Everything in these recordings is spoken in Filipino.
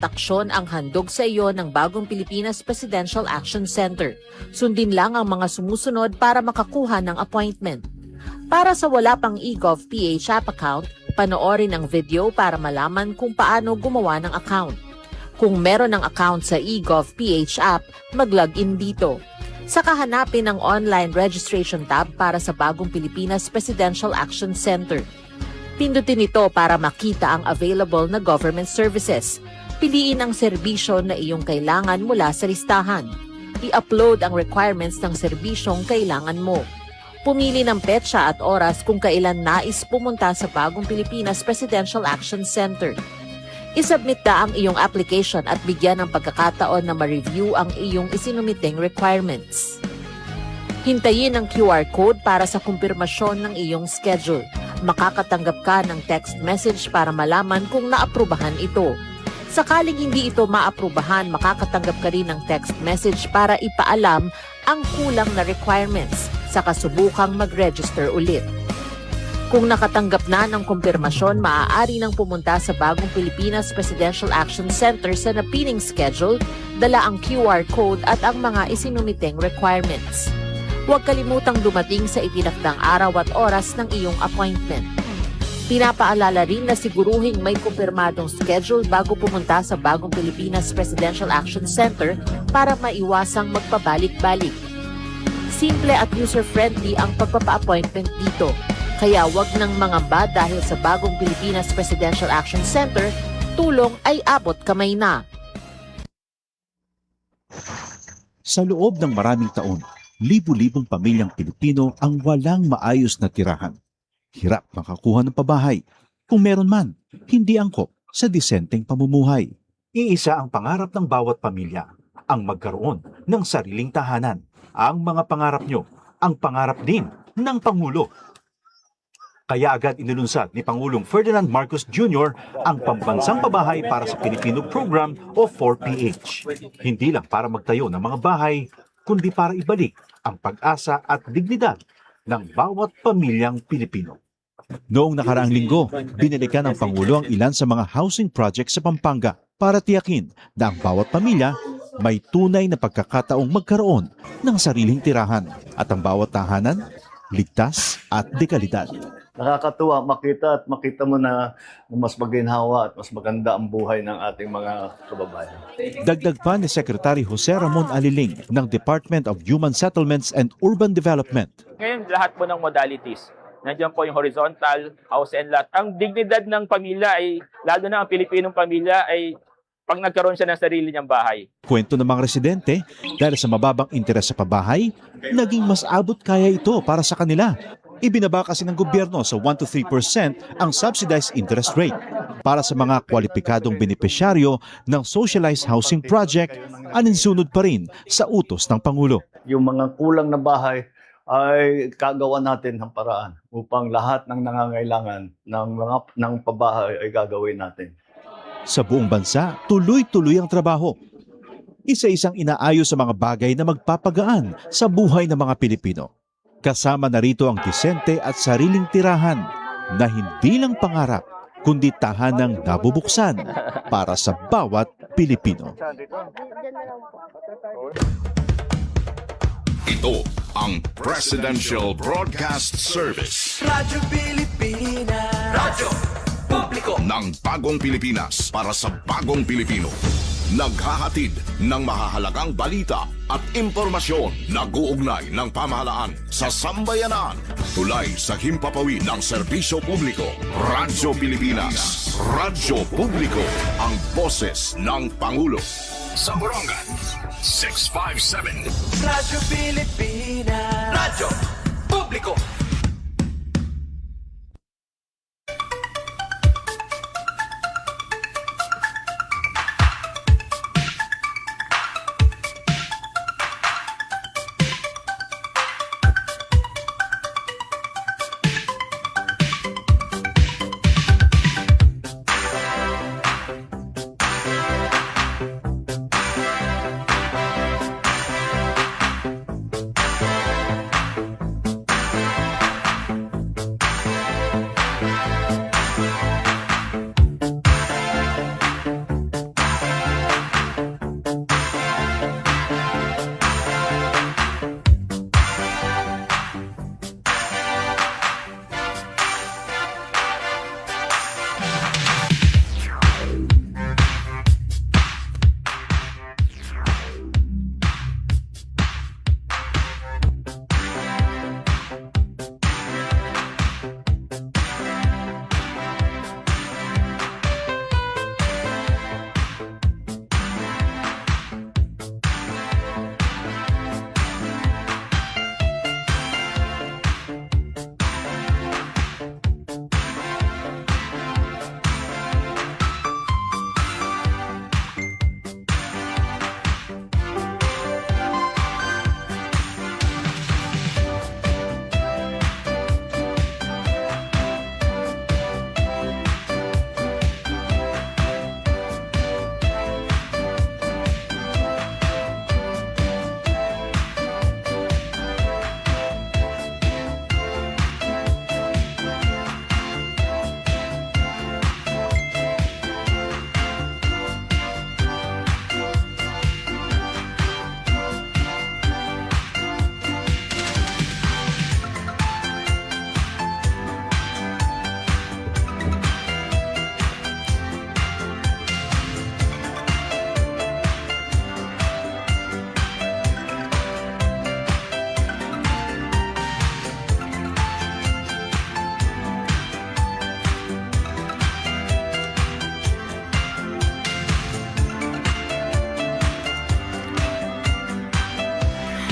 taksyon ang handog sa iyo ng Bagong Pilipinas Presidential Action Center. Sundin lang ang mga sumusunod para makakuha ng appointment. Para sa wala pang eGov.ph app account, panoorin ang video para malaman kung paano gumawa ng account. Kung meron ng account sa eGov.ph app, mag-login dito. Saka hanapin ang online registration tab para sa Bagong Pilipinas Presidential Action Center. Pindutin ito para makita ang available na government services. Piliin ang serbisyo na iyong kailangan mula sa listahan. I-upload ang requirements ng serbisyong kailangan mo. Pumili ng petsa at oras kung kailan nais pumunta sa Bagong Pilipinas Presidential Action Center. I-submit na ang iyong application at bigyan ng pagkakataon na ma-review ang iyong isinumiting requirements. Hintayin ang QR code para sa kumpirmasyon ng iyong schedule. Makakatanggap ka ng text message para malaman kung naaprubahan ito. Sakaling hindi ito maaprubahan, makakatanggap ka rin ng text message para ipaalam ang kulang na requirements sa kasubukang mag-register ulit. Kung nakatanggap na ng kumpirmasyon, maaari nang pumunta sa Bagong Pilipinas Presidential Action Center sa napiling schedule, dala ang QR code at ang mga isinumiteng requirements. Huwag kalimutang dumating sa itinakdang araw at oras ng iyong appointment. Pinapaalala rin na siguruhing may kumpirmadong schedule bago pumunta sa Bagong Pilipinas Presidential Action Center para maiwasang magpabalik-balik. Simple at user-friendly ang pagpapa-appointment dito, kaya wag nang mangamba dahil sa Bagong Pilipinas Presidential Action Center, tulong ay abot kamay na. Sa loob ng maraming taon, libu-libong pamilyang Pilipino ang walang maayos na tirahan. Hirap makakuha ng pabahay. Kung meron man, hindi angkop sa disenteng pamumuhay. Iisa ang pangarap ng bawat pamilya, ang magkaroon ng sariling tahanan. Ang mga pangarap nyo, ang pangarap din ng Pangulo. Kaya agad inilunsad ni Pangulong Ferdinand Marcos Jr. ang Pambansang Pabahay para sa Pilipino Program o 4PH. Hindi lang para magtayo ng mga bahay, kundi para ibalik ang pag-asa at dignidad ng bawat pamilyang Pilipino. Noong nakaraang linggo, binilikan ng Pangulo ang ilan sa mga housing projects sa Pampanga para tiyakin na ang bawat pamilya may tunay na pagkakataong magkaroon ng sariling tirahan at ang bawat tahanan ligtas at dekalidad. Nakakatuwa makita mo na mas maginhawa at mas maganda ang buhay ng ating mga kababayan. Dagdag pa ni Secretary Jose Ramon Aliling ng Department of Human Settlements and Urban Development. Ngayon, lahat po ng modalities. Nandiyan po yung horizontal, house and lot. Ang dignidad ng pamilya ay, lalo na ang Pilipinong pamilya, ay pag nagkaroon siya ng sarili niyang bahay. Kwento ng mga residente, dahil sa mababang interes sa pabahay, naging mas abot kaya ito para sa kanila. Ibinaba kasi ng gobyerno sa 1 to 3% ang subsidized interest rate. Para sa mga kwalipikadong benepisyaryo ng Socialized Housing Project, aninsunod pa rin sa utos ng Pangulo. Yung mga kulang na bahay ay kagawa natin ng paraan upang lahat ng nangangailangan ng pabahay ay gagawin natin. Sa buong bansa, tuloy-tuloy ang trabaho. Isa-isang inaayos sa mga bagay na magpapagaan sa buhay ng mga Pilipino. Kasama na rito ang disente at sariling tirahan na hindi lang pangarap, kundi tahanang nabubuksan para sa bawat Pilipino. Ito ang Presidential Broadcast Service. Radyo Pilipinas. Radyo Publiko Ng Bagong Pilipinas para sa Bagong Pilipino. Naghahatid ng mahahalagang balita at impormasyon na guugnay ng pamahalaan sa sambayanan. Tulay sa himpapawid ng serbisyo publiko. Radyo Pilipinas. Radyo Publiko. Ang boses ng Pangulo. Sa Borongan, 657. Radyo Pilipinas. Radyo Publiko.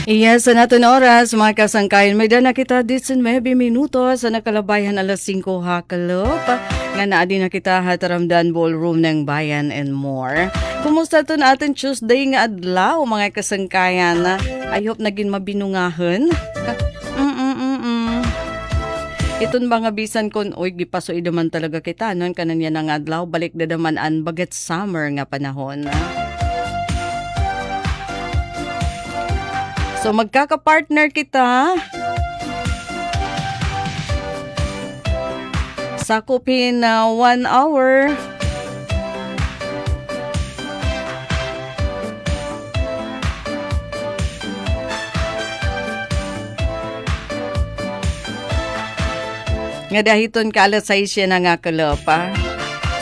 Iya, sa natin oras, mga kasangkayan, may dana kita 19 minuto sa nakalabayan alas 5 hakalop. Nga na din na kita hataramdan ballroom ng bayan and more. Kumusta to natin Tuesday nga adlaw, mga kasangkayan? I hope naging mabinungahan. Iton mga bisan kon, oy, gipaso idaman talaga kita, non kanan yan ang adlaw, balik na daman an baget summer nga panahon. So magkaka-partner kita. Sakupin na 1 hour. Nga dahiton ka alas 6 yan nga kalapa.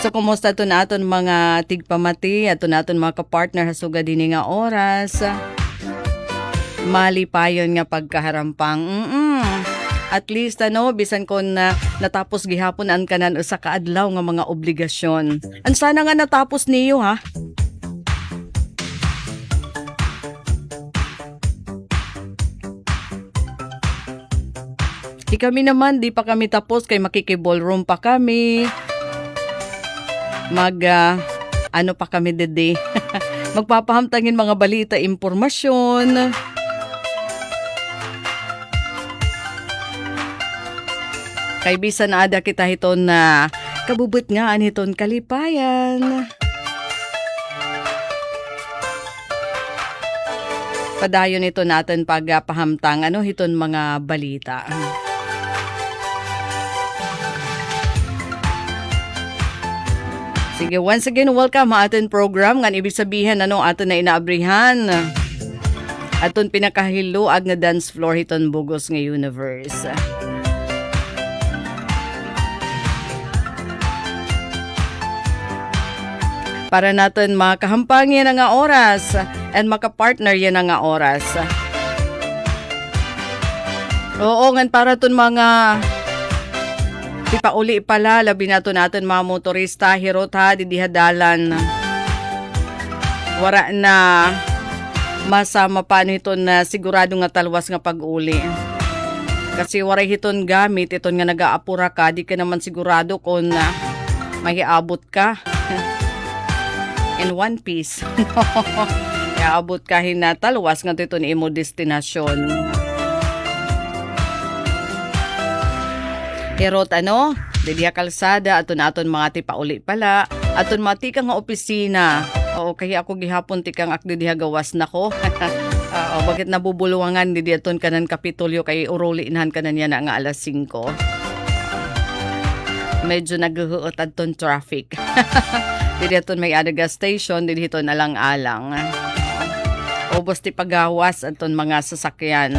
So kumusta to naton mga tigpamati at to naton mga kapartner hasuga din nga oras. Malipayon nga pagkaharampang. At least bisan kon na natapos gihapon an kanan usa ka adlaw nga mga obligasyon. An sana nga natapos niyo ha. Di kami naman, di pa kami tapos kay makikiballroom pa kami. Ano pa kami dede. Magpapahamtangin mga balita, impormasyon. Kay bisan ada kita hiton na kabubot nga aniton kalipayan. Padayon ito natin pagpahamtang hiton mga balita. Sige, once again, welcome sa ating program. Ngan ibig sabihin, ato na inaabrihan. Aton pinakahiluag na dance floor hiton bugos nga universe. Para natin makahampang yan nga oras and makapartner yan nga oras. Oo, ngan para ton mga ipauli pala, labi nato natin mga motorista, hirot ha, didihadalan. Wara na masama pa nito na sigurado nga talwas nga pag-uli. Kasi waray hiton gamit, iton nga nag-aapura ka, di ka naman sigurado kung mahiabot ka. In one piece. Iabot ka hinatalwas nga iton imo destinasyon. Hirot didiha kalsada, aton mga tipauli pala, aton matika nga opisina. Oo, kaya ako gihapon tikang akdi diha gawas nako. Bakit nabubuluwangan di aton kanan Kapitolyo kay uruli inahan kanan yan nga alas 5. Medyo naghuhuot aton traffic. Didi aton may ada gas station, didi hiton alang-alang. Ubos ti pagawas aton mga sasakyan.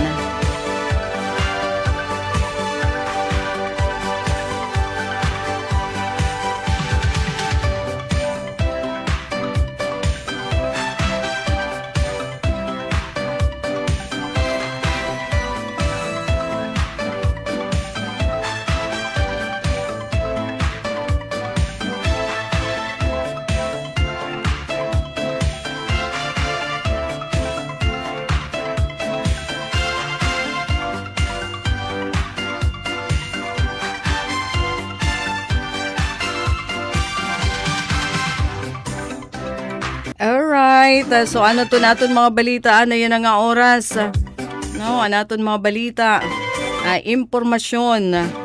Alright, so to naton mga balita, yan nga oras. Naton mga balita, impormasyon.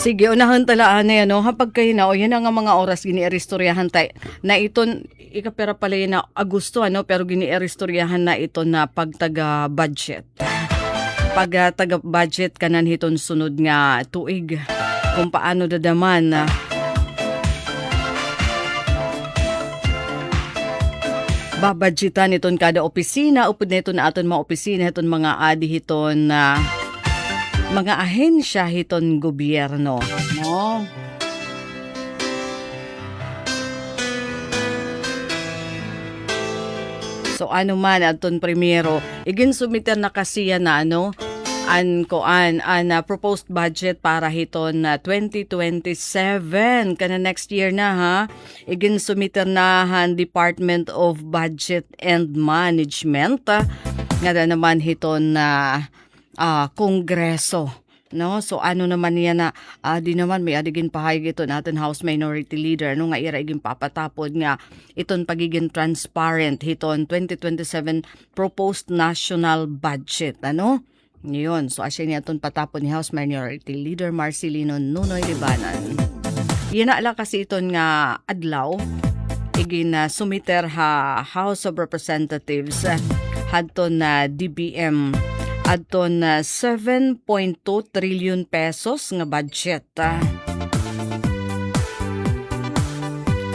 Sige, unahan talaan na yan, hapag kayo na, yan nga mga oras gini-eristoryahan tayo, na iton, ikapera pala yun na Agosto, pero gini-eristoryahan na ito na pagtaga-budget. Pag taga-budget kanan hiton sunod nga tuig, kung paano dadaman, babudgetan iton kada opisina, upod na ito na aton mga opisina, iton mga adi hiton na mga ahensya hiton gobyerno, no? So ano man aton primero, igin sumiter na kasi yan na proposed budget para hiton na 2027 kana next year na ha. Igin sumiter na han Department of Budget and Management nga naman hiton na Kongreso. No, so ano naman niya na di naman may adigin pahayag ito natin House Minority Leader nga ira iging papatapod nga iton pagiging transparent hiton 2027 proposed national budget Yun, so asya niya itong patapon ni House Minority Leader Marcelino Nunoy Libanan. Yan na ala kasi iton nga adlaw igin sumiter ha House of Representatives hadton na DBM adton na 7.2 trillion pesos nga budget.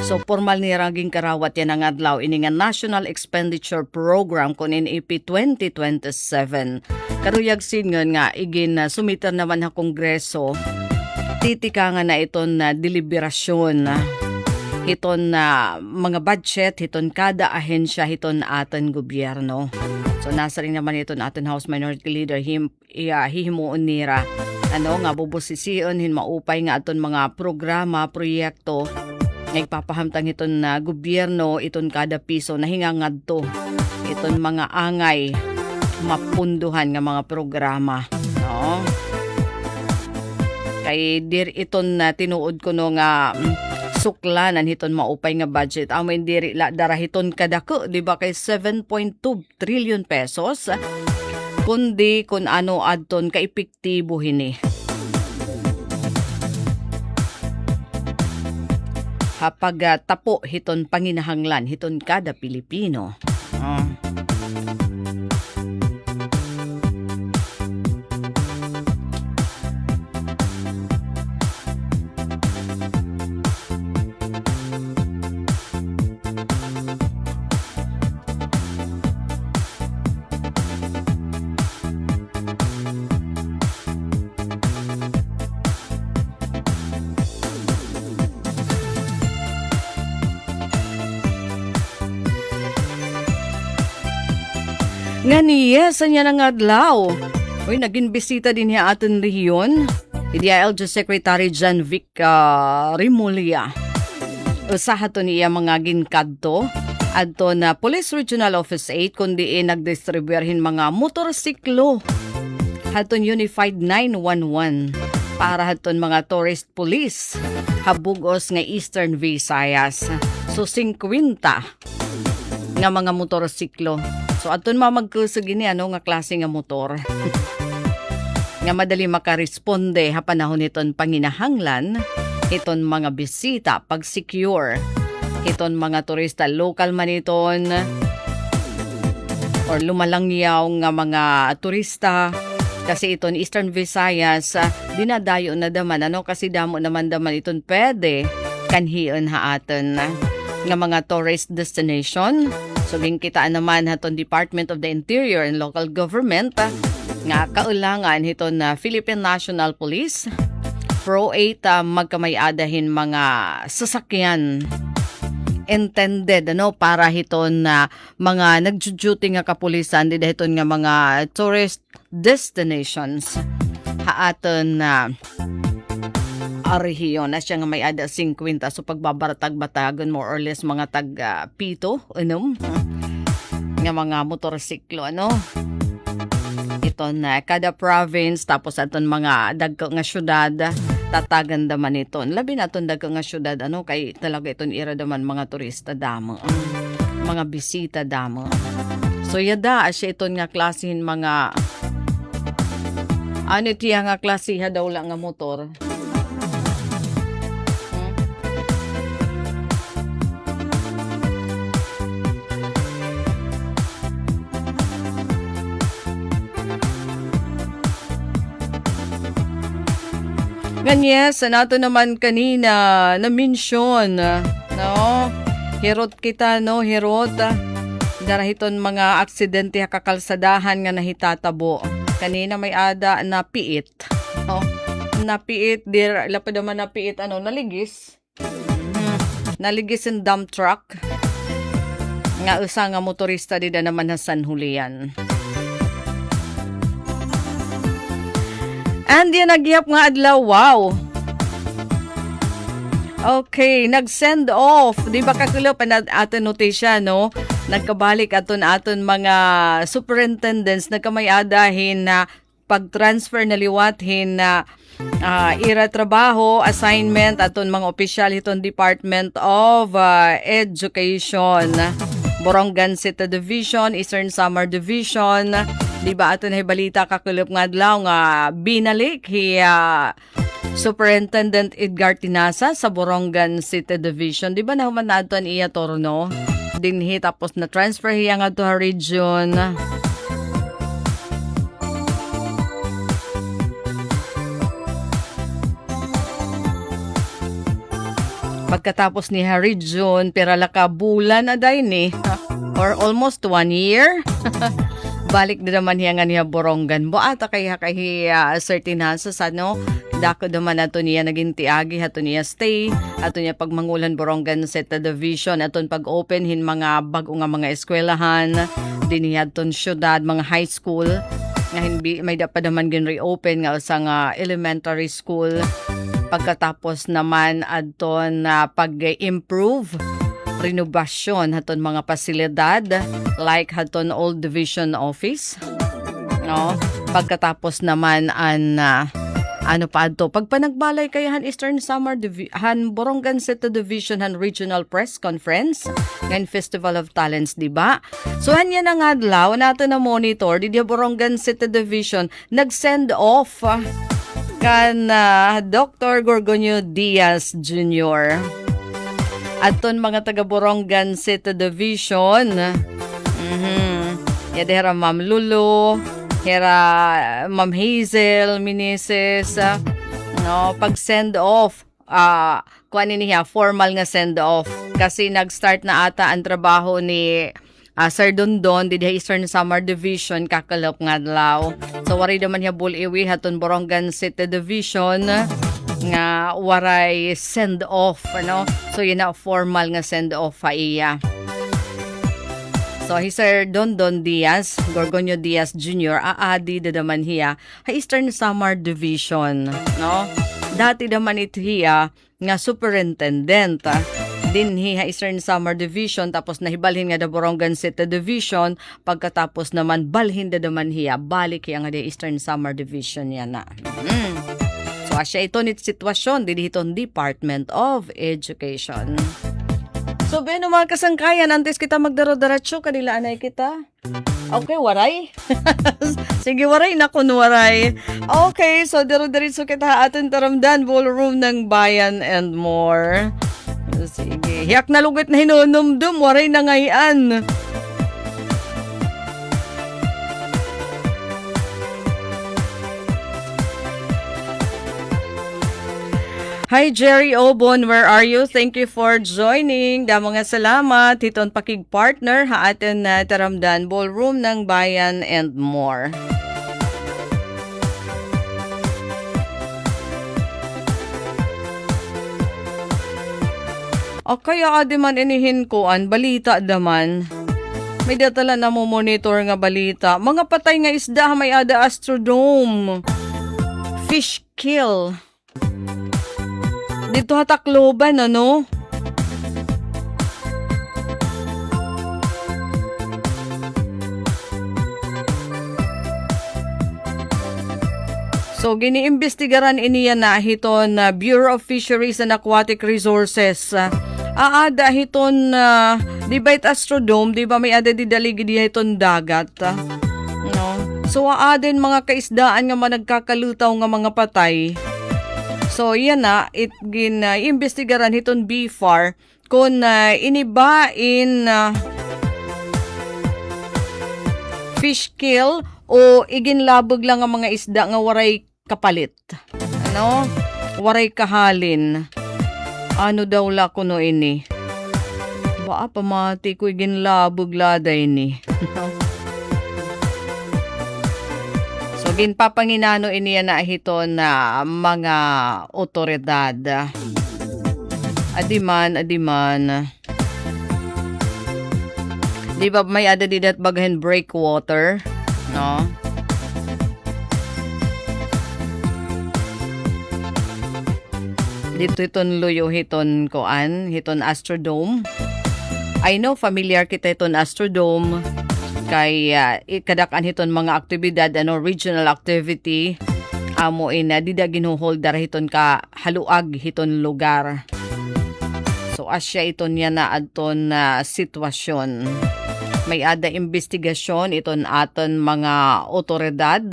So formal ni raging karawat yan ang adlaw ini nga National Expenditure Program kun NEP 2027. Karuyag singon nga igin sumiter naman ha Kongreso titika nga na iton na deliberasyon hiton na mga budget hiton kada ahensya hiton aton gobyerno. So nasa rin naman ito aton House Minority Leader hihimuon nira nga bubusisiyon hin maupay nga aton mga programa, proyekto nga ipapahamtang iton na gobyerno iton kada piso na hingangadto iton mga angay mapunduhan nga mga programa kay dir iton na tinuod ko nga suklanan hiton maupay nga budget amoy diri la darahiton kadako di ba kay 7.2 trillion pesos kundi kun ano adton ka epektibo hini hapag tapo hiton panginahanglan hiton kada Pilipino. Nga niya, sa niya ng adlaw. Uy, naging bisita din niya aton rehiyon. DILG Secretary John Vic Rimulya. Usaha to niya mga ginkadto. Adto na Police Regional Office 8 kundi nagdistribuerhin mga motorsiklo. Haton Unified 911 para haton mga tourist police. Habugos nga Eastern Visayas. So 50 nga mga motorsiklo. So aton magkusog ini nga klase nga motor. Nga madali makaresponde ha panahon iton panginahanglan iton mga bisita pag secure iton mga turista local man iton or lumalangyaw nga mga turista kasi iton Eastern Visayas dinadayo na daman kasi damo naman iton pwede kanhion ha aton nga mga tourist destination. So ginkitaan naman haton Department of the Interior and Local Government nga kaulangan hiton na Philippine National Police Pro 8 magkamayadahin mga sasakyan intended para hiton na mga nagduty nga kapulisan did hiton nga mga tourist destinations haaton na rehiyon na siya nga may ada 50 so pagbabaratag-batagon more or less mga tag pito nga mga motorsiklo ito na kada province tapos aton mga dagko nga syudad tatagan daman iton labi naton dagko nga syudad kay talaga iton ira daman mga turista damo mga bisita damo so yada asya iton nga klasin mga tiya nga klasiha daw lang nga motor. Ganyan, sa nato naman kanina na-mention, hirot kita, hirot. Darahiton mga aksidente kakalsadahan nga nahitatabo. Kanina may ada na piit. Napiit, lapad naman napiit, naligis. Naligis yung dump truck. Nga usa nga motorista di da naman na San Julian. And yan nagyap nga adlaw, wow. Okay, nag-send off. Di ba kakulo pa na aton notisya, no? Nagkabalik aton mga superintendents na kamayadahin na pag-transfer na liwathin na ira trabaho, assignment aton mga opisyal iton Department of Education. Borongan City Division, Eastern Samar Division. Di ba aton ay balita kakulop nga adlaw nga binalik Superintendent Edgar Tinasa sa Borongan City Division. Di ba naman naton iya torno? Dinhi tapos na transfer hiya nga to ha region. Pagkatapos ni region, perala ka bulan na dahin or almost 1 year. Balik na naman hiya nga niya Borongan. Ata kaya certain hasa sa dako naman ato niya naging tiagi, ato niya stay, ato niya pagmangulan Borongan City Division, aton pag-open hin mga bago nga mga eskwelahan, din niya aton syudad, mga high school, nga hindi, may dapat naman gin reopen nga sa nga elementary school. Pagkatapos naman aton pag-improve, renovasyon aton mga pasilidad, like aton old division office. No? Pagkatapos naman ano pa ato pagpanagbalay kayahan Eastern Samar han Borongan City Division han Regional Press Conference ngan Festival of Talents, di ba? So hanya na nga adlaw nato na monitor di Borongan City Division nag-send off kan Dr. Gorgonio Diaz Jr. Aton mga taga Borongan City Division. Yadera Ma'am Lulu, Hera Ma'am Hazel, Minises, no, pag send off, kuan niya formal nga send off kasi nag-start na ata ang trabaho ni Sir Dondon di Eastern Samar Division kakalop nga adlaw. So wari naman niya buliwi haton Borongan City Division nga waray send off, ano? So yun na formal nga send off pa iya. So, Sir Dondon Diaz, Gorgonio Diaz Jr., aadi da naman hiya, Eastern Samar Division, no? Dati naman ito hiya, nga superintendent, din hiya Eastern Samar Division, tapos nahibalhin nga da Borongan City Division, pagkatapos naman, balhin da naman hiya, balik hiya nga da Eastern Samar Division yan na. So, asya ito nit sitwasyon, dito Department of Education. So, beno mga kasangkayan, antes kita magdaro-daratso, kanilaan ay kita. Okay, waray. Sige, waray na kun waray. Okay, so daro-daritso kita atin taramdan, ballroom ng bayan and more. Sige, hiyak na lugat na hinunumdum, waray na ngayon. Hi Jerry Obon, where are you? Thank you for joining. Damo nga salamat. Hiton pakig partner ha atin na taramdan ballroom ng bayan and more. O kaya man inihin ko an balita daman. May datala na mo monitor nga balita. Mga patay nga isda may ada Astrodome. Fish kill. Dito hatakloban, ano? So, giniimbestigaran iniya na hiton Bureau of Fisheries and Aquatic Resources. Aada hiton debate Astrodome, di ba may ada didaligi diya hiton dagat. No? So, aadin mga kaisdaan nga managkakalutaw nga mga patay. So, yan na, imbestigaran hiton BFAR kung inibain fish kill o iginlabog lang ang mga isda nga waray kapalit. Ano? Waray kahalin. Ano daw la kuno ini? Ba pamati ko iginlabog laday ni. So, ginpapanginano iniya na hiton na mga otoridad. Adiman. Di ba may ada di dat bagahan breakwater, no? Dito iton luyo hiton koan, hiton Astrodome. I know familiar kita iton Astrodome kay ikadakan hiton mga aktibidad regional activity amo ina dida ginuholdar hiton ka haluag hiton lugar. So asya iton yan na adton sitwasyon. May ada investigasyon iton aton mga otoridad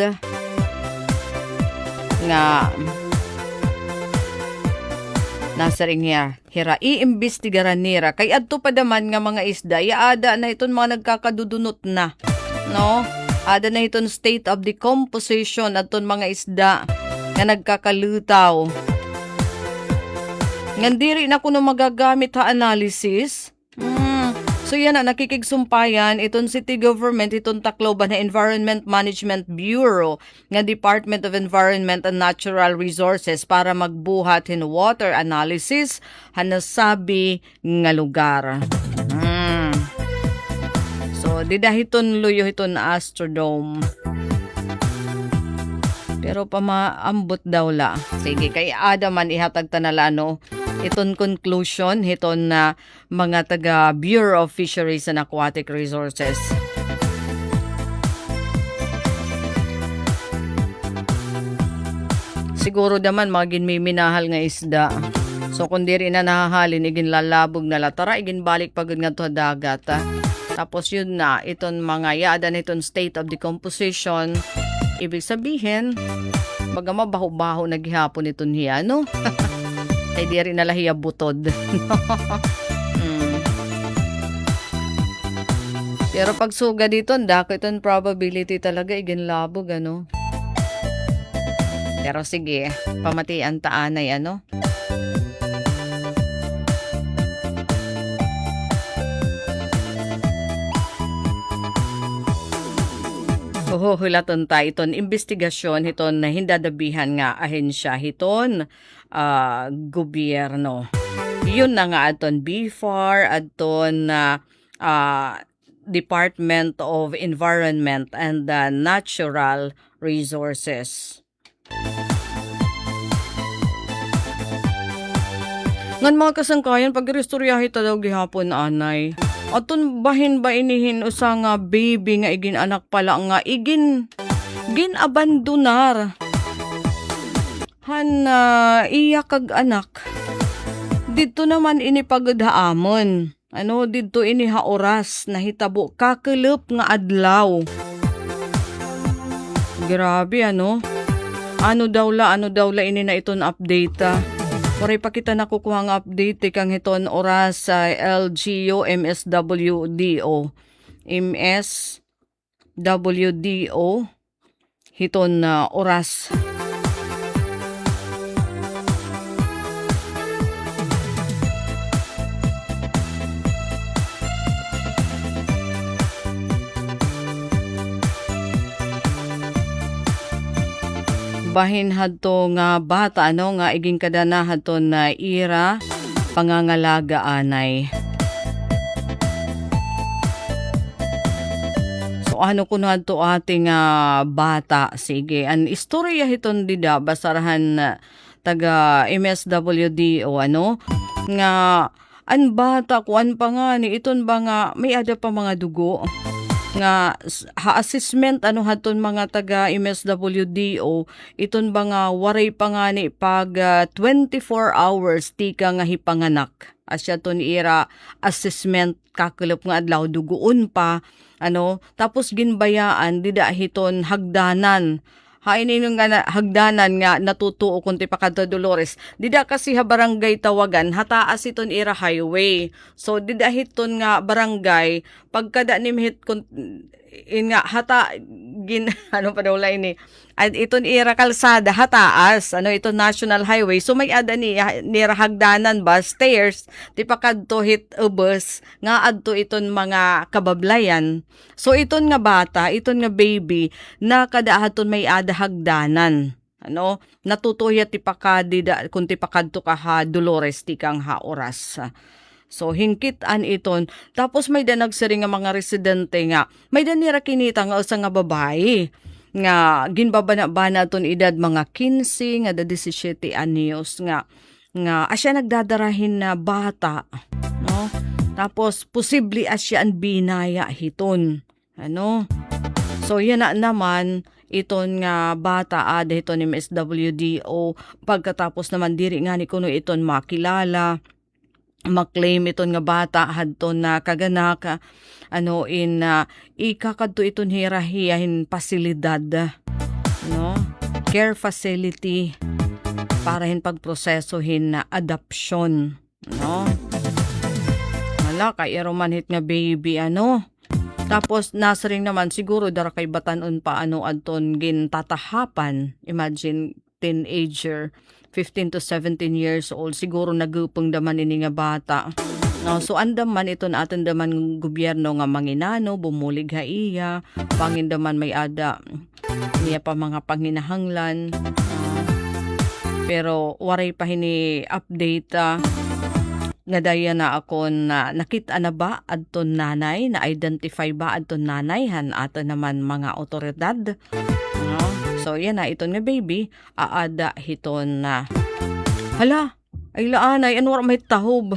nga nasa ring hira iimbestigaran nira kay adto pa daman nga mga isda ada na iton mga nagkakadudunot na, no? Ada na iton state of decomposition aton mga isda nga nagkakalutaw. Ngandiri na kuno magagamit ha analysis. So yan na nakikigsumpayan iton city government iton Tacloban na Environment Management Bureau nga Department of Environment and Natural Resources para magbuhat hin water analysis hanasabi nga lugar. So didahiton luyo hiton Astrodome. Pero pamaambot daw la. Sige, kay ada man ihatag tanalano iton conclusion hiton na mga taga Bureau of Fisheries and Aquatic Resources. Siguro daman magin may minahal nga isda. So kung diri na nahahalin igin lalabog na latara igin balik pagod nga to dagat. Tapos yun na iton mga yada na iton state of decomposition. Ibig sabihin magama baho-baho naghihapon iton hiya, no? Ay di rin nalahiya butod. Pero pag suga dito, dako itong probability talaga iginlabog, ano? Pero sige, pamatian taanay, ano? Huhulaton ta iton investigasyon hiton na hindadabihan nga ahensya hiton gobyerno. Yun na nga aton BFAR aton Department of Environment and Natural Resources. Ngan mga kasangkayan pag-restoryahe ta daw gihapon anay. Aton bahin ba inihin usa nga baby nga igin anak pala nga igin abandonar. Han iya kag anak. Dito naman ini pagadaamon. Ano dito ini ha oras nahitabo kakelep nga adlaw. Grabe ano. Ano daw la ini na iton update. Waray pa kita nakukuha nga update kang hiton oras sa LGU MSWDO. MSWDO hiton oras. Bahin hadto nga bata ano nga iging kadana hadto na ira pangangalaga anay. So ano kuno hadto ating bata sige an istorya hiton dida basarahan taga MSWD o ano nga an bata kuan pa nga ni iton ba nga may ada pa mga dugo nga ha-assessment ano haton mga taga MSWDO iton ba nga waray pa nga ni pag 24 hours tika nga hipanganak asya ton ira assessment kakelop nga adlaw dugoon pa ano tapos ginbayaan dida hiton hagdanan hain nga hagdanan nga natutuo kunti pa kadto Dolores dida kasi ha barangay tawagan hataas iton ira highway so dida hiton nga barangay pagkada nimhit kun in nga hata gin ano pa daw ini at iton ira kalsada hataas ano ito national highway so may ada ni nira hagdanan ba stairs ti pa kadto hit bus nga adto iton mga kabablayan so iton nga bata iton nga baby na kada haton may ada hagdanan ano natutuya ti pakadida kun ti pakadto ka ha Dolores ti kang ha oras So hingkitan iton. Tapos may da nagsiri nga mga residente nga. May da nira kinita nga usa nga babae nga ginbabana-bana ton edad mga 15 nga 17 anyos nga asya nagdadarahin na bata, no? Tapos posible asya ang binaya hiton, ano? So yan na naman iton nga bata ada hiton ni MSWDO pagkatapos naman diri nga ni kuno iton makilala maklaim iton nga bata hadton na kaganak ikakadto iton hirahiyahin pasilidad, no? Care facility para hin pagprosesohin na adoption, no? Wala kay romanhit nga baby, ano? Tapos nasring naman siguro dara kay batanon pa adton gin tatahapan. Imagine teenager 15 to 17 years old siguro nagupong daman ini nga bata. No, so andaman ito na atin daman gobyerno nga manginano bumulig ha iya pangindaman may ada niya pa mga panginahanglan. Pero waray pa hini update nga daya na ako na nakita na ba adton nanay, na-identify ba adton nanay, han ato naman mga otoridad. No? So yan na, iton nga baby, aada hiton na. Hala, ay laanay, anwar may tahob.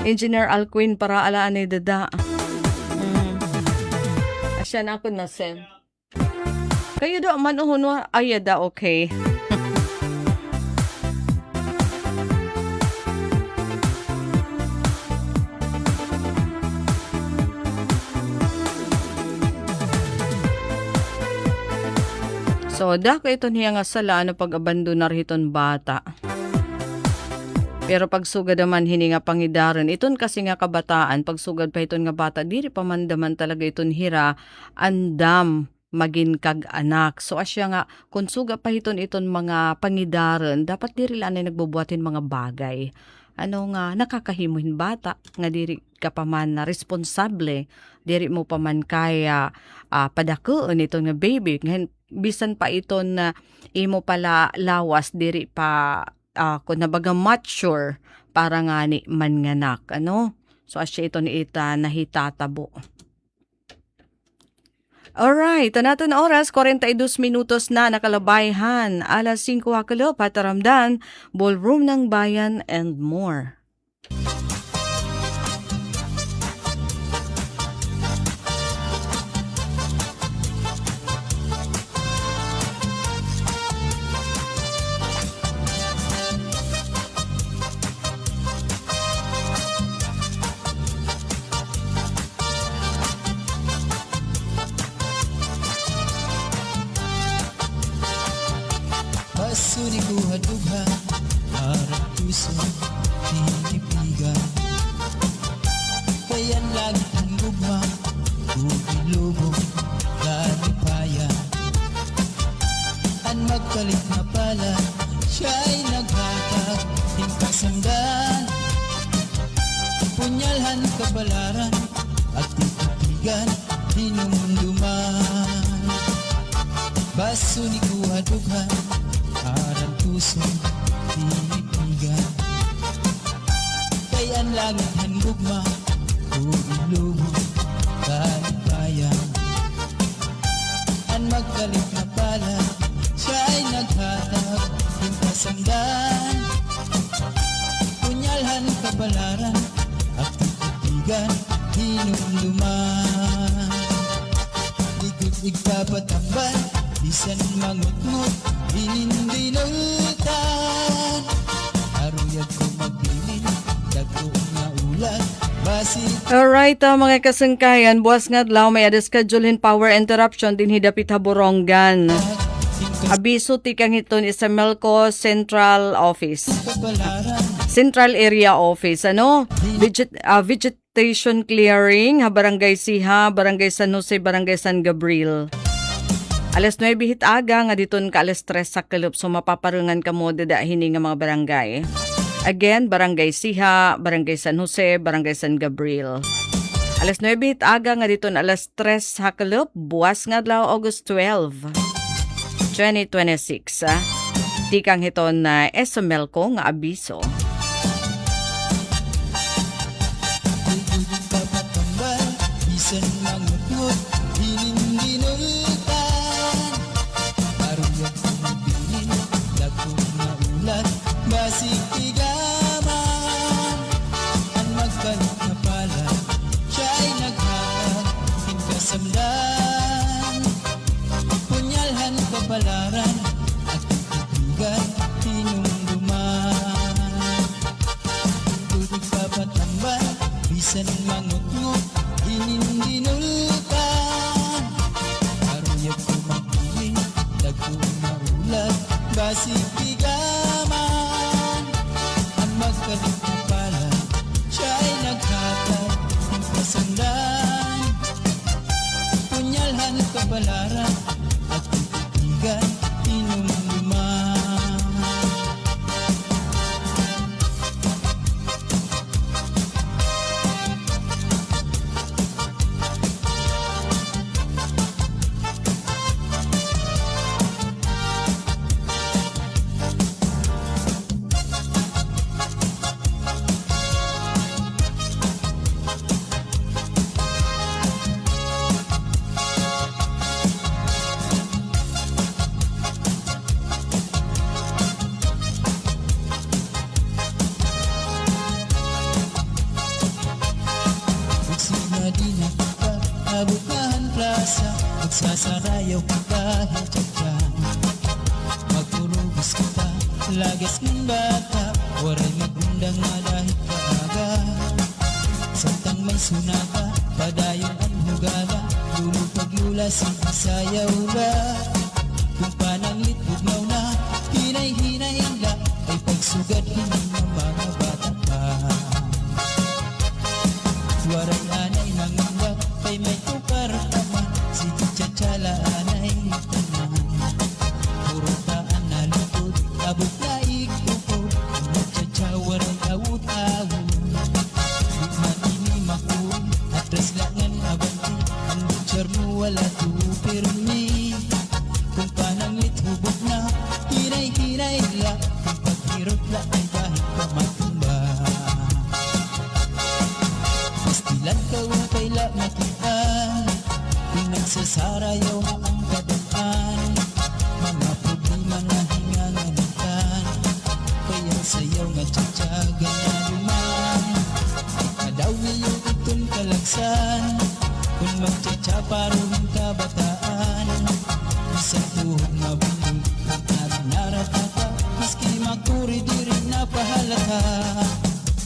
Engineer Alcuin para alaan ay dada. Asya na ako na sen. Kayo da man uhunwa, ayada okay. So, dako ito niya nga sala pag-abandonar hiton bata. Pero pagsugad naman hini nga pangidaran, iton kasi nga kabataan, pagsugad pa iton nga bata, diri pa man daman talaga iton hira, andam magin kag anak. So, asya nga, kung suga pa iton mga pangidaran, dapat diri lang na nagbubuhatin mga bagay. Nakakahimuhin bata, nga diri ka pa man na responsable, diri mo pa man kaya padakuon iton nga baby, ngayon, bisan pa ito na imo pala lawas diri pa kung nabaga mature para nga ni manganak, ano? So asya ito ni ita nahitatabo. Alright, nato na oras 42 minutos na nakalabayhan. Alas 5 hakalo pataramdan, ballroom ng bayan and more. Basuri ko hadugha harap puso tinipigan kayan lagi ang lugma ubilubong galipaya an magkalit na pala siya'y naghatag hingkasanggan punyalhan kabalaran at titigan hinumduman basuri ko hadugha harang puso tinipigan kayan langit handugma uilubong kalipayan an magkalit na pala siya'y naghatag hingkasanggan punyalhan kabalaran at titigan hinumduman likod igpapatamban bisan mangutngot hindi nautan aruyag ko maglinin dagko nga ulan basit. Alright, mga kasangkayan, buwas nga adlaw may schedule power interruption din hidapit haborongan. Abiso tikang iton isa Melco Central Office. Central Area Office, vegetation clearing, Barangay Siha, Barangay San Jose, Barangay San Gabriel. Alas 9 hit aga nga diton ka alas 3 sa kalup, so mapaparungan ka mo dadahin nga mga barangay. Again, Barangay Siha, Barangay San Jose, Barangay San Gabriel. Alas 9 hit aga nga diton alas 3 sa kalup, buwas nga adlaw August 12, 2026. Tikang hiton na Esamelco nga abiso. Ligid ka patambal, bisan mangut-ngut, hininginultan. Aruyag ko magbilin, dagkong maulat, basig tigaman. Ang magkalit na pala, siya ay naghatag, kasamdan. Punyalhan kapalaran, at titigan, tinumduman. Tubig papatambal, bisan mangut-ngut, hininginultan. Aruyag ko magbilin, dagkong maulat, basig tigaman. Ang magkalit na pala, siya ay naghatag ng kasandan. Punyalhan kabalaran at titigan, inumduman. Magsinadina ka, abukahan plaza, magsasarayaw ka kahit tiyatyan. Magpurubos kita, lagas ng bata, waray magundang nga dahil kaaga. Samtang may sunata, padayong ang hugala, lulog paglula, sayaw la. Kung pananglit, bugnaw na, hinay-hinay la, ay pagsugad hindi ng mga bata pa. Waray anay mangunggap, kay may tukar taman, si titsatsyala anay tanan. Puro taan na lupod, abot na ikupod, titsatsa waray awut-awut. Bukman ini makul, atras langan abanti, ang butcher mo wala tupirmi. Kung pananglit hubog na, hinay-hinay la, kung paghirot la ay kahit pamatumba. Pastilan ka upay la makita, kung nagsasarayaw na ang kadaan. Mga problema na hinganganitan, kaya sayaw nga tsatsaga na duman. Kadaw niyo itong kalagsan, kung magtsatsa paruhin kabataan. Isang tuhog mabulong, kung narinarata, maski makuri di rin napahalata.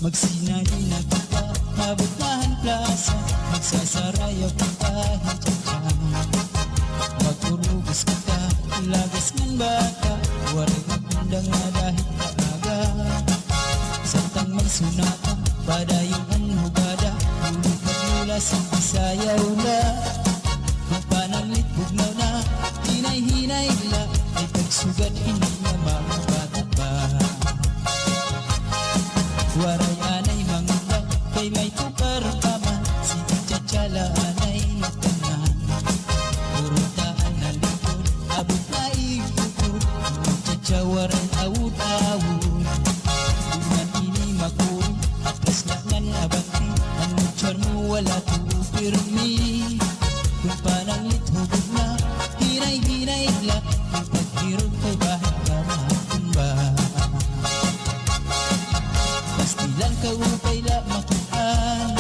Magsinani na kita, mabutahan plaza, magsasarayaw ka kahit tiyatyan. Magpurubos kita, lagas ng bata, waray magundang nga dahil kaaga. Samtang may sunata, padayong ang hugada, lulog at mula sa isayaw na. Kung pananglit bugnaw na, hinay-hinay la, ay pagsugad hindi na mga bata pa. Waray anay mangunggap, kay may tukar taman, si titsatsyala anay tanan. Puro taan na likod, abot na ikukod, titsatsa waray awut-awut. Bukman ini makul, atras langan abanti, ang butcher mo wala tupirmi. Kung pananglit hubog na, hinay-hinay la, kung paghirot kay bahit ka matumba. Pastilan ka upay la makitaan,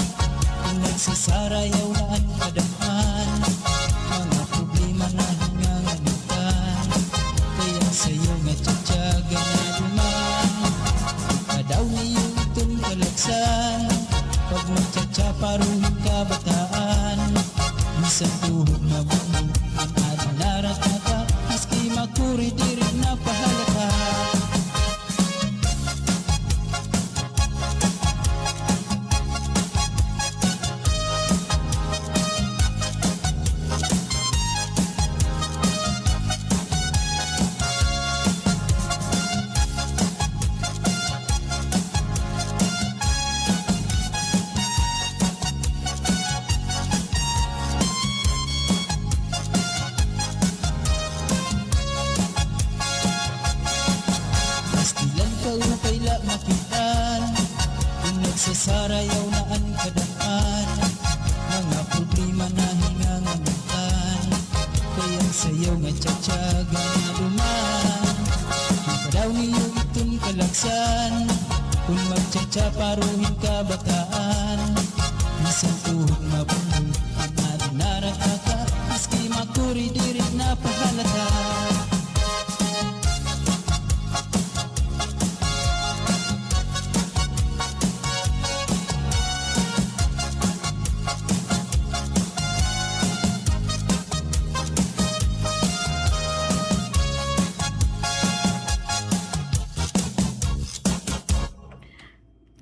kung nagsasarayaw na ang kadaan. Mga problema na hinganganitan, kaya sa'yo nga tsatsaga na duman. Kadaw niyo itong kalagsan, pag magtsatsa paruhin kabataan. Isang tuhog na bumong, ang adalarata, maski makuri di rin napahalata. Pastilan ka upay la makitaan, kung nagsasarayaw na ang kadaan. ayaw nga tsatsaga nga duman. Di daw niyo itong kalaksan, kung magtsatsa paruhin ka bataan. Bisan tuhod mabulong, narinara ka, maski makuri dirit na pahalata.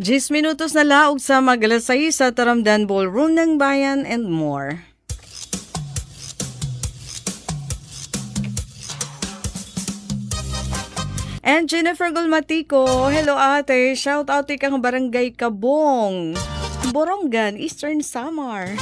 Jis minutos na laog sa magalasay sa Taramdan Ballroom ng Bayan and more. And Jennifer Gulmatico, hello ate, shout out ikang barangay Kabong, Borongan, Eastern Samar.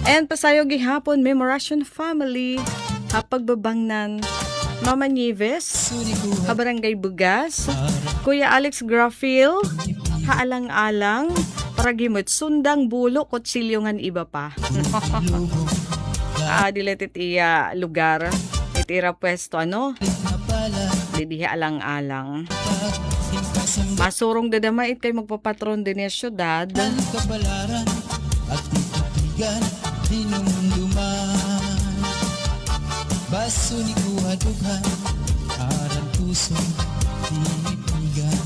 And pasayog gihapon Memoration Family, Hapagbabangnan, Mama Nieves, Kabarangay Bugas, Kuya Alex Grafil, Haalang-alang, Paragimot, Sundang Bulo, Kutsilyo iba pa. Diletit iya lugar, itira pwesto Didiha alang-alang. Masurong dadamait kay magpapatron din yung syudad. Kapalaran at titigan hinumduman. Baso ni kuhadugan, arang tusong tinipigan.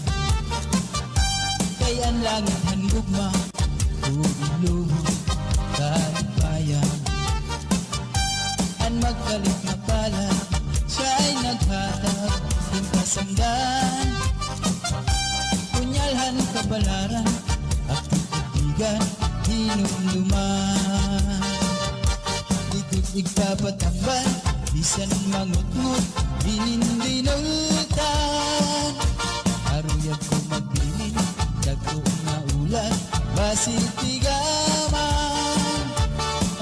Kayan langit handugma, lubi-lubi, kalipayan. An magkalit na pala, siya ay naghatag, yung kasanggan. Punyalhan kabalaran, at titigan hinumduman. Ikot igpapatambal, bisan mangut-ngut, binindinutan. Aruyag ko magbinin, dagko nga ulan, basitigaman.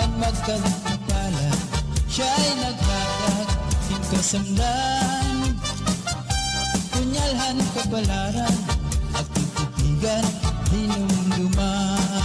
Ang magkalit na pala, siya'y naghatag, yung kasamdan. Punyalhan kabalaran, at titigan hinumduman.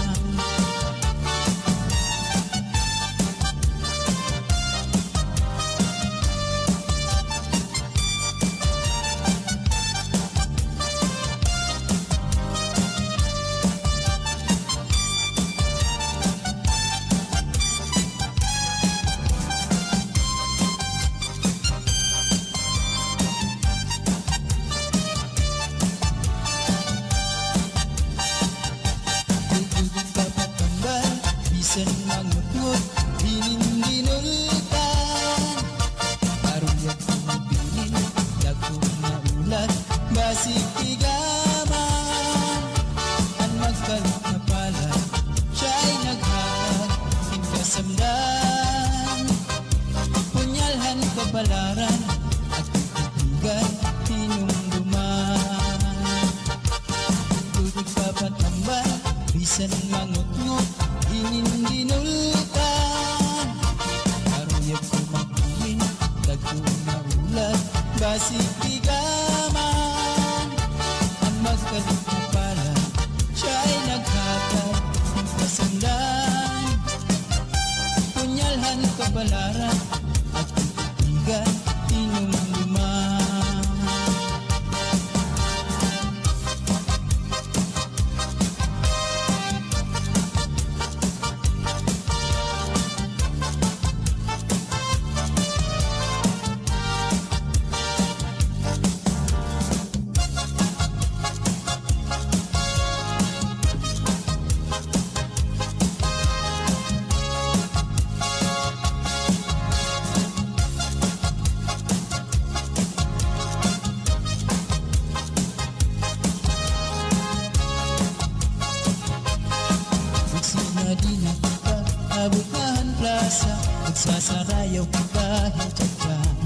Bisan mangut-ngut, binindinutan. Aruyag ko magbinin, dagko na ulat, basitigaman. Ang magkalit na pala, siya'y naghatag, hingkasamdan. Punyalhan kabalaran, at titigan, hinumduman. Tubig papatambal, bisan mangut-ngut, hinindinulutan. Aruyag ko magbinin, dagko na ulat, basitigaman. Ang magkalit na pala, siya'y naghatag, yung kasandan. Punyalhan kabalaran, at titigan, hinumduman. Magsinadina kita, abukahan plaza, magsasarayaw kita, hintadyan.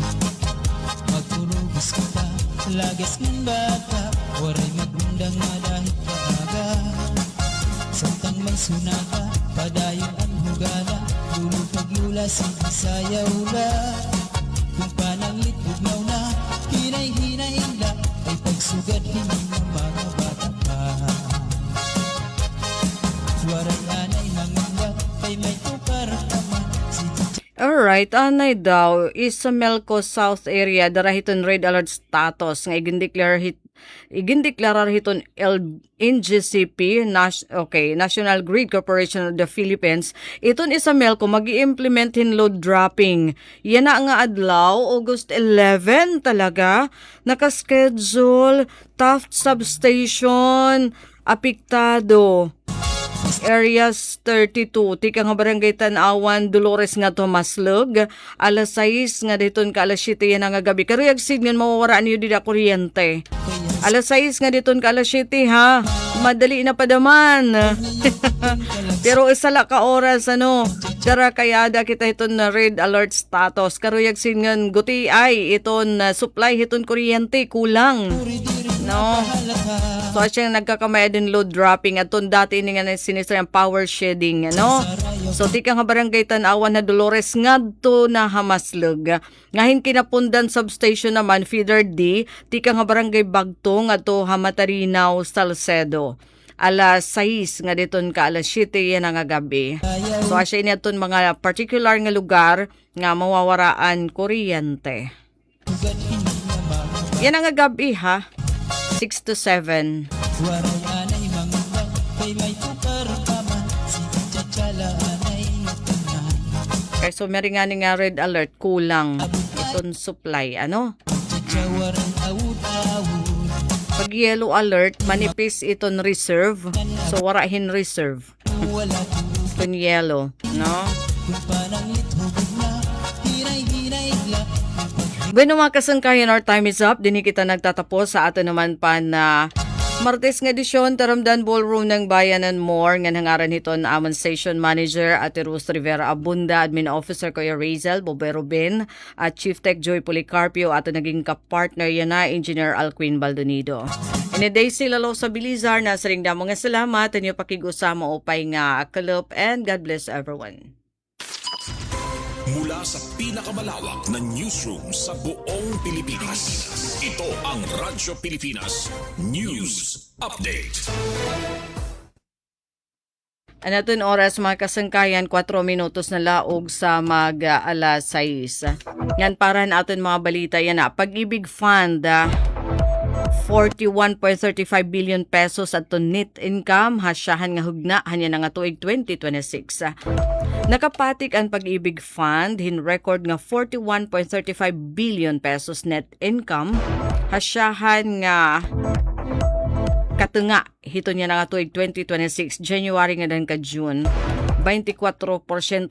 Magpurugis kita, lagas ng bata, waray magundang madahit kaaga. Samtang may sunaka, padayon ang hugala, lulupag lula, sige sayaw la. Kung pananglit, bugnaw na, Hinay-hinay lang ay pagsugad hindi ng mga bata pa. Waray anay mangga kay may tukar naman si Alright, anay daw, Isamelco South area, darahiton red alert status, nga igindeklarar hiton NGCP, National Grid Corporation of the Philippines, iton Isamelco mag-i-implement hin load dropping. Yan na nga adlaw, August 11 talaga, nakaschedule, Taft Substation, apektado. Areas 32, tika nga barangay Tanawan, Dolores nga to Maslug, alas 6 nga diton ka alas 7 yan nga gabi. Karuyag sid nga mawawaraan niyo dida kuryente. Alas 6 nga diton ka alas 7 ha. Madali na pa daman. Pero isala ka oras Tara kayada kita iton na red alert status. Karuyag sid nga guti ay iton supply hiton kuryente kulang. No. So siya nagkakamay din load dropping at dati ni nga sinistra ang power shedding, So tika nga barangay Tanawan na Dolores ngadto na Hamaslug. Ngahin kinapundan substation naman feeder D, tika nga barangay Bagto ngadto Hamatarinaw, Salcedo. Alas 6 nga diton ka alas 7 yan nga gabi. So asya ini aton mga particular nga lugar nga mawawaraan kuryente. Yan nga gabi ha. 6 to 7. waray anay mangga kay may tukar naman si Chachala anay tunan. Okay, so meron nga red alert, kulang iton supply, Chachawaran awud-awud. Pag yellow alert, manipis iton reserve. So warahin reserve. Wala Iton yellow, kung parang lithubog na hinay-hinay lang. Bueno mga kasangkayan, our time is up. Dini kita nagtatapos sa ato naman pa na Martes nga edisyon, Taramdan Ballroom ng Bayan and More. Nga hangaran ito na amon Station Manager at Rus Rivera Abunda, Admin Officer Kuya Razel Bobero Ben, at Chief Tech Joy Policarpio at naging kapartner yan na Engineer Alquin Baldonido. Iniday sila lo sa Bilizar na saring damo nga salamat. Inyo pakigusama upay nga kalup and God bless everyone. Mula sa pinakamalawak na newsroom sa buong Pilipinas, ito ang Radyo Pilipinas News Update. Anaton oras mga kasangkayan, 4 minutos na laog sa alas 6. Yan para natin mga balita yan na Pag-ibig Fund, 41.35 billion pesos at net income, hasyahan nga hugna, hanya nga tuig 2026. Nakapatik ang Pag-ibig Fund, hin-record nga 41.35 billion pesos net income, hasyahan nga katunga, hito niya nga tuig 2026, January nga dan ka June. 24%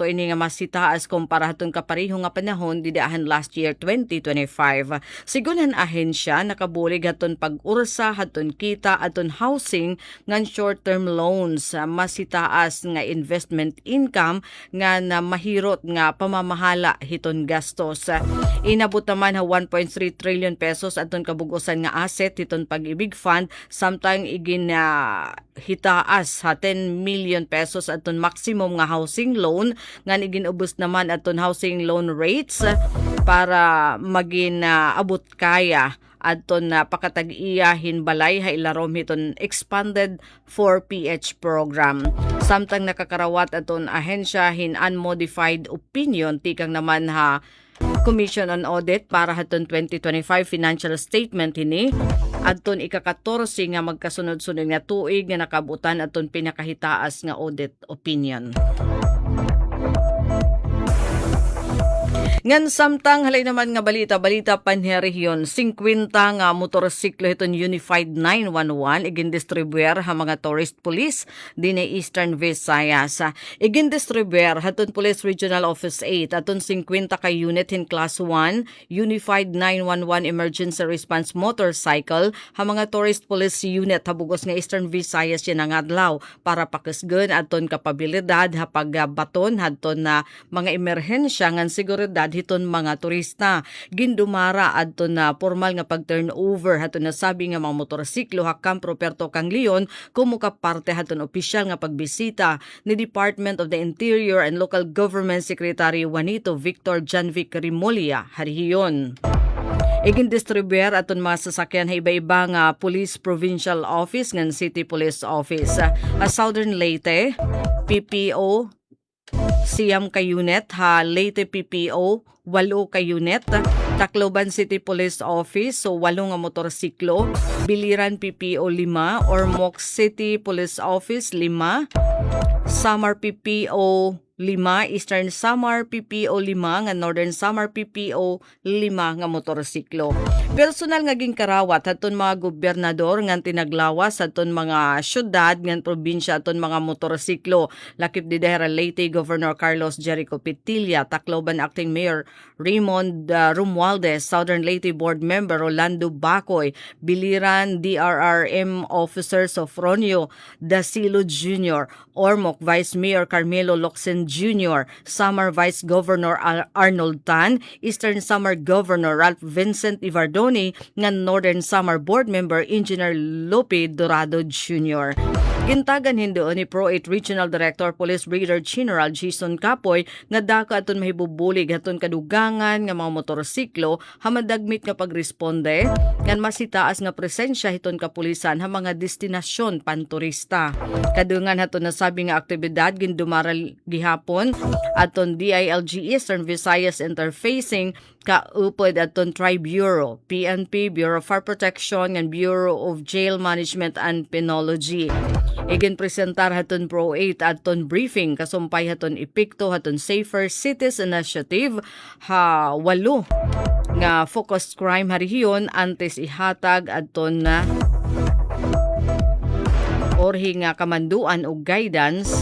ini nga masitaas kumpara hatong kapariho nga panahon didaahan last year 2025. Sigunan ahensya nakabulig haton pag-ursa haton kita aton housing ngan short-term loans, masitaas nga investment income nga na mahirot nga pamamahala hiton gastos. Inabot naman ha 1.3 trillion pesos aton kabugusan nga asset hiton Pag-ibig Fund, samtang igin hitaas ha 10 million pesos aton maximum nga housing loan nga iginubos naman aton housing loan rates para maging abot kaya aton pakatag-iyahin balay ha ilarom hiton expanded 4PH program. Samtang nakakarawat aton ahensya hin unmodified opinion tikang naman ha Commission on Audit para haton 2025 financial statement ini adton ika-14 nga magkasunod-sunod nga tuig nga nakabutan aton pinakahitaas nga audit opinion. Ngan samtang halay naman nga balita panheriyon 50 nga motorsiklo hiton Unified 911 igin-distribuer ha mga tourist police dinay Eastern Visayas. Igin-distribuer haton Police Regional Office 8 aton 50 ka unit in Class 1 Unified 911 Emergency Response Motorcycle ha mga tourist police unit habugos nga Eastern Visayas yan ang adlaw para pakisgon aton kapabilidad ha pagbaton hadton na mga emerhensya ngan seguridad hiton mga turista. Gindumara adto na formal nga pag-turnover haton nasabi nga mga motorsiklo hakam properto kang Leon kumuka parte haton opisyal nga pagbisita ni Department of the Interior and Local Government Secretary Juanito Victor Janvic Rimulya harihiyon. Igin distribuer aton mga sasakyan ha iba-iba nga Police Provincial Office ngan City Police Office. Southern Leyte, PPO, siyam ka unit ha, Leyte PPO, 8 ka unit, Tacloban City Police Office, so 8 nga motorsiklo, Biliran PPO 5, Ormoc City Police Office 5, Samar PPO 5, Eastern Samar PPO 5, nga Northern Samar PPO 5 nga motorsiklo. Personal nga ginkarawat aton mga gobernador nga tinaglawas aton mga syudad nga probinsya aton mga motorsiklo. Lakip di dahera Leyte Governor Carlos Jericho Pitilla, Tacloban Acting Mayor Raymond Romualdez, Southern Leyte Board Member Rolando Bacoy, Biliran DRRM Officer Sofronio Dasilo Jr., Ormoc Vice Mayor Carmelo Locsen Jr., Samar Vice Governor Arnold Tan, Eastern Samar Governor Ralph Vincent Ivardoni, nga Northern Samar Board Member Engineer Lope Dorado Jr. Gintagan hindoon ni Pro 8 Regional Director Police Brigadier General Jason Capoy nga daka aton mahibubulig aton kadugangan nga mga motorsiklo hamadagmit nga pagresponde kan masitaas nga presensya hiton kapulisan ha mga destinasyon panturista. Kadungan haton nasabi nga aktibidad gindumaral gihapon aton DILG Eastern Visayas Interfacing kaupod aton Tri-Bureau, PNP, Bureau of Fire Protection, and Bureau of Jail Management and Penology. Igin presentar haton Pro 8 aton briefing kasumpay haton ipikto haton Safer Cities Initiative ha 8 nga focused crime harihiyon antes ihatag aton na orhi nga kamanduan o guidance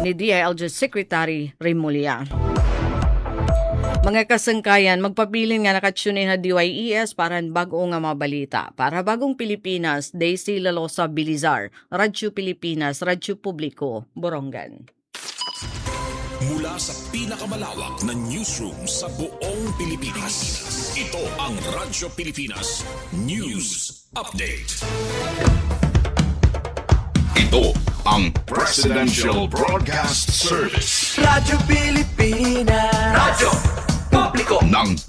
ni DILG Secretary Remulla. Mga kasangkayan, magpabilin nga nakatsunin na DYES para bago nga mga balita. Para bagong Pilipinas, Daisy Lalosa Bilizar, Radyo Pilipinas, Radyo Publiko, Borongan. Mula sa pinakamalawak na newsroom sa buong Pilipinas, ito ang Radyo Pilipinas News Update. Ito ang Presidential Broadcast Service Radyo Pilipinas. Radyo Publiko. ng